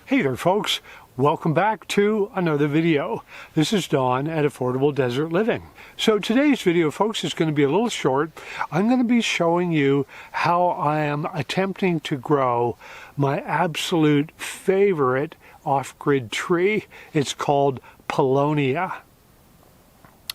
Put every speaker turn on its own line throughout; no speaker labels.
Hey there folks, welcome back to another video. This is Don at Affordable Desert Living. So today's video folks is going to be a little short. I'm going to be showing you how I am attempting to grow my absolute favorite off-grid tree. It's called Paulownia.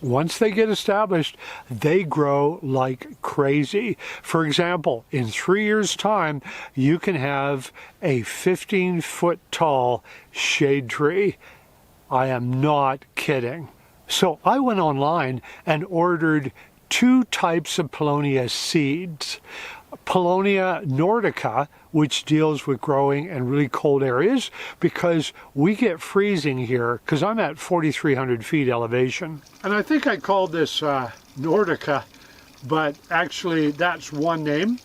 Once they get established, they grow like crazy. For example, in 3 years' time, you can have a 15-foot tall shade tree. I am not kidding. So I went online and ordered 2 types of Paulownia seeds. Paulownia nordica, which deals with growing in really cold areas, because we get freezing here, because I'm at 4,300 feet elevation. And I think I called this nordica, but actually that's one name.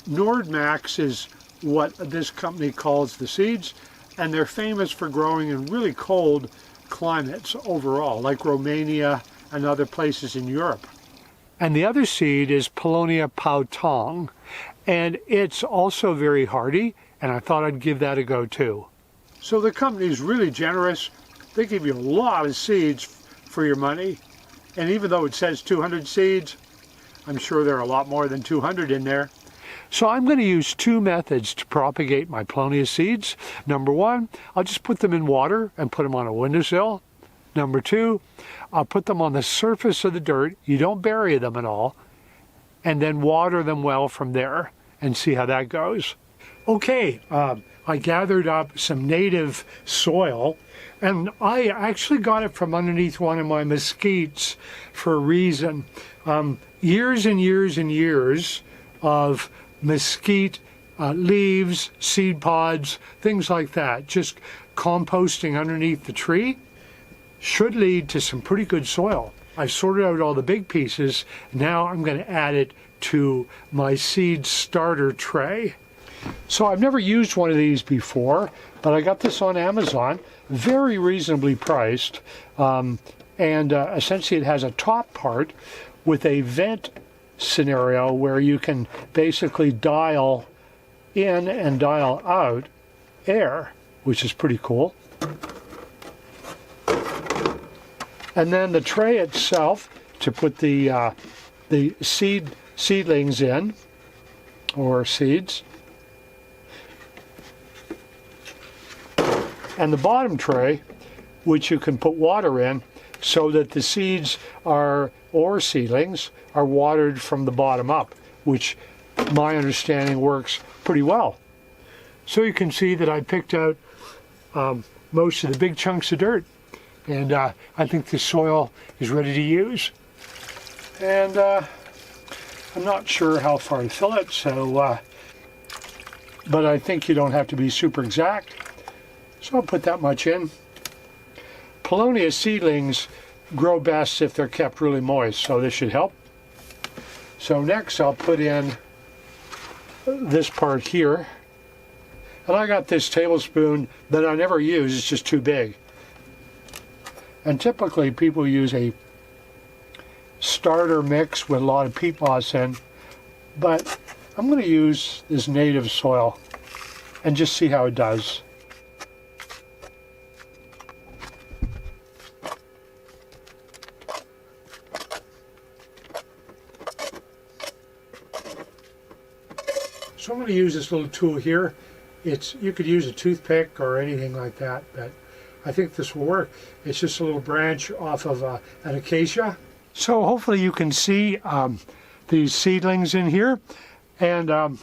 Nordmax is what this company calls the seeds, and they're famous for growing in really cold climates overall, like Romania and other places in Europe. And the other seed is Paulownia Pautong, and it's also very hardy, and I thought I'd give that a go too. So the company's really generous. They give you a lot of seeds for your money, and even though it says 200 seeds, I'm sure there are a lot more than 200 in there. So I'm going to use 2 methods to propagate my Paulownia seeds. Number 1, I'll just put them in water and put them on a windowsill. Number 2, I'll put them on the surface of the dirt. You don't bury them at all. And then water them well from there and see how that goes. Okay, I gathered up some native soil, and I actually got it from underneath one of my mesquites for a reason. Years and years and years of mesquite leaves, seed pods, things like that, just composting underneath the tree, should lead to some pretty good soil. I've sorted out all the big pieces. Now I'm going to add it to my seed starter tray. So I've never used one of these before, but I got this on Amazon, very reasonably priced, and essentially it has a top part with a vent scenario where you can basically dial in and dial out air, which is pretty cool. And then the tray itself to put the seedlings in, or seeds. And the bottom tray, which you can put water in, so that the seeds or seedlings are watered from the bottom up, which my understanding works pretty well. So you can see that I picked out most of the big chunks of dirt. And I think the soil is ready to use. And I'm not sure how far to fill it, so, but I think you don't have to be super exact. So I'll put that much in. Paulownia seedlings grow best if they're kept really moist, so this should help. So next I'll put in this part here. And I got this tablespoon that I never use, it's just too big. And typically people use a starter mix with a lot of peat moss in, but I'm going to use this native soil and just see how it does. So I'm going to use this little tool here. You could use a toothpick or anything like that, but I think this will work. It's just a little branch off of an acacia. So hopefully you can see these seedlings in here. And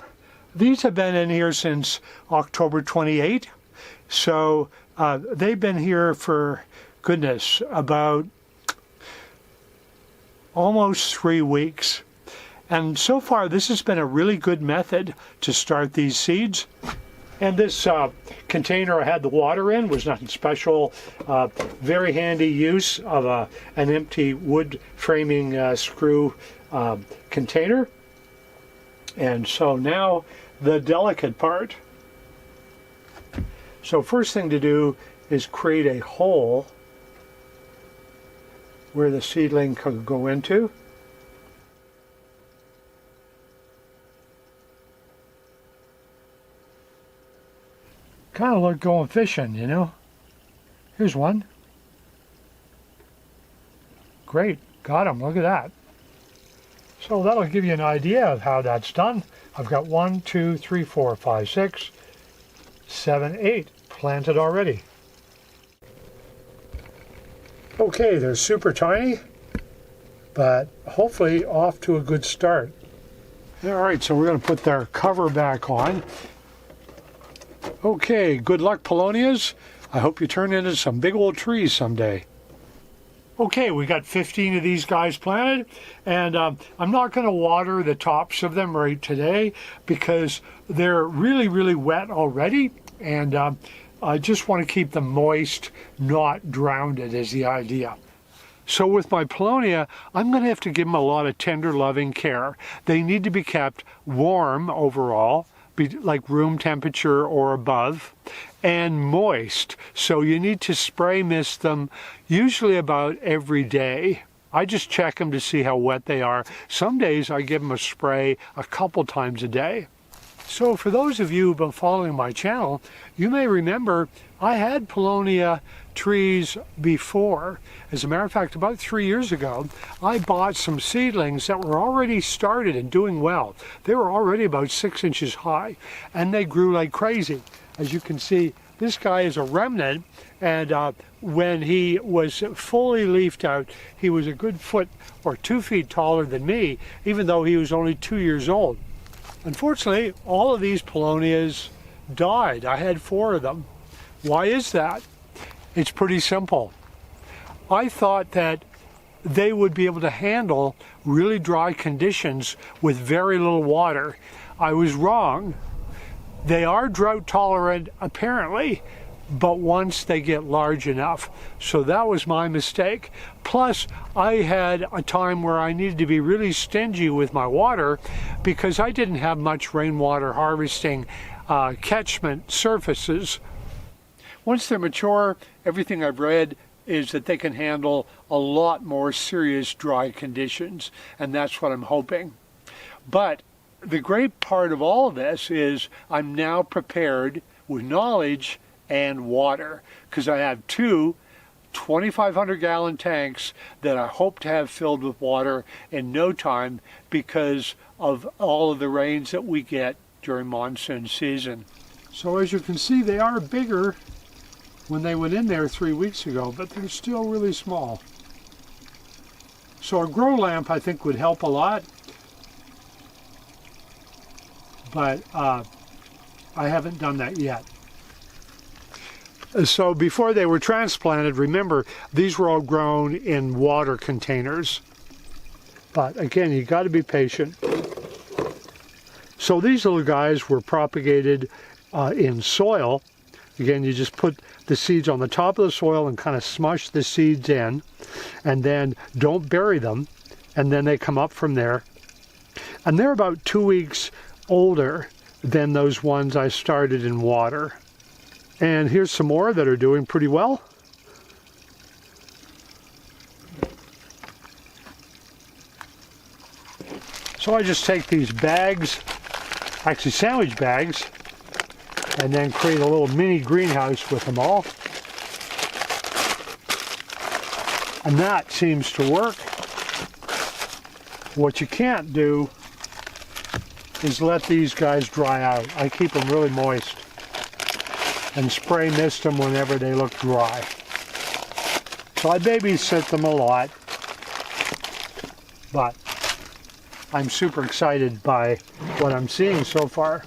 these have been in here since October 28. So they've been here for, goodness, about almost 3 weeks. And so far this has been a really good method to start these seeds. And this container I had the water in was nothing special. Very handy use of an empty wood framing screw container. And so now the delicate part. So first thing to do is create a hole where the seedling could go into. kind of like going fishing, you know. Here's one. Great, got him, look at that. So that'll give you an idea of how that's done. I've got 1, 2, 3, 4, 5, 6, 7, 8 planted already. Okay, they're super tiny, but hopefully off to a good start. All right, so we're going to put their cover back on. Okay, good luck, Paulownias. I hope you turn into some big old trees someday. Okay, we got 15 of these guys planted, and I'm not going to water the tops of them right today because they're really, really wet already, and I just want to keep them moist, not drowned is the idea. So with my Paulownia, I'm going to have to give them a lot of tender, loving care. They need to be kept warm overall, be like room temperature or above, and moist. So you need to spray mist them usually about every day. I just check them to see how wet they are. Some days I give them a spray a couple times a day. So for those of you who've been following my channel, you may remember I had Paulownia trees before. As a matter of fact, about 3 years ago, I bought some seedlings that were already started and doing well. They were already about 6 inches high, and they grew like crazy. As you can see, this guy is a remnant, and when he was fully leafed out, he was a good foot or 2 feet taller than me, even though he was only 2 years old. Unfortunately, all of these Paulownias died. I had 4 of them. Why is that? It's pretty simple. I thought that they would be able to handle really dry conditions with very little water. I was wrong. They are drought tolerant apparently, but once they get large enough. So that was my mistake. Plus, I had a time where I needed to be really stingy with my water because I didn't have much rainwater harvesting catchment surfaces. Once they're mature, everything I've read is that they can handle a lot more serious dry conditions, and that's what I'm hoping. But the great part of all of this is I'm now prepared with knowledge and water, because I have 2 2,500-gallon tanks that I hope to have filled with water in no time because of all of the rains that we get during monsoon season. So as you can see, they are bigger when they went in there 3 weeks ago, but they're still really small. So a grow lamp I think would help a lot, but I haven't done that yet. So before they were transplanted, remember, these were all grown in water containers. But again, you got to be patient. So these little guys were propagated in soil. Again, you just put the seeds on the top of the soil and kind of smush the seeds in, and then don't bury them, and then they come up from there. And they're about 2 weeks older than those ones I started in water. And here's some more that are doing pretty well. So I just take these bags, actually sandwich bags, and then create a little mini greenhouse with them all. And that seems to work. What you can't do is let these guys dry out. I keep them really moist and spray mist them whenever they look dry. So I babysit them a lot, but I'm super excited by what I'm seeing so far.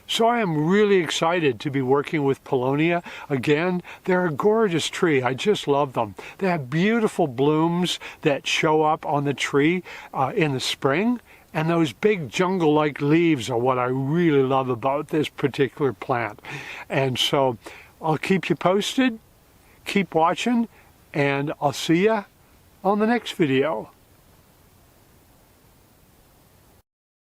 So I am really excited to be working with Paulownia. Again, they're a gorgeous tree. I just love them. They have beautiful blooms that show up on the tree in the spring. And those big jungle-like leaves are what I really love about this particular plant. And so I'll keep you posted, keep watching, and I'll see you on the next video.